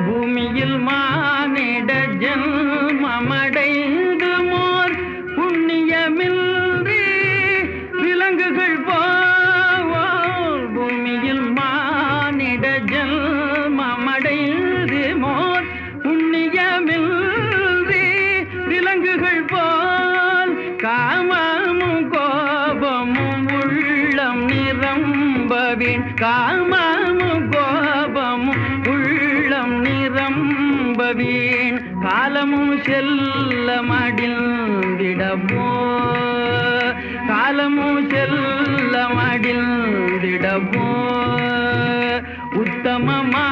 பூமியில் மானிட ஜன்மமடைந்து மோர் புண்ணியமின்றி விலங்குகள் போல் பூமியில் மானிட ஜன்மமடைந்து மோர் புண்ணியமின்றி விலங்குகள் போல் காமமும் கோபமும் உள்ளம் நிரம்பவேன் காமமும் கோபமும் உள்ளம் நிரம்பவேன் காலமும் செல்ல மடிந்திடமோ காலமும் செல்ல மடிந்திடமோ உத்தமமா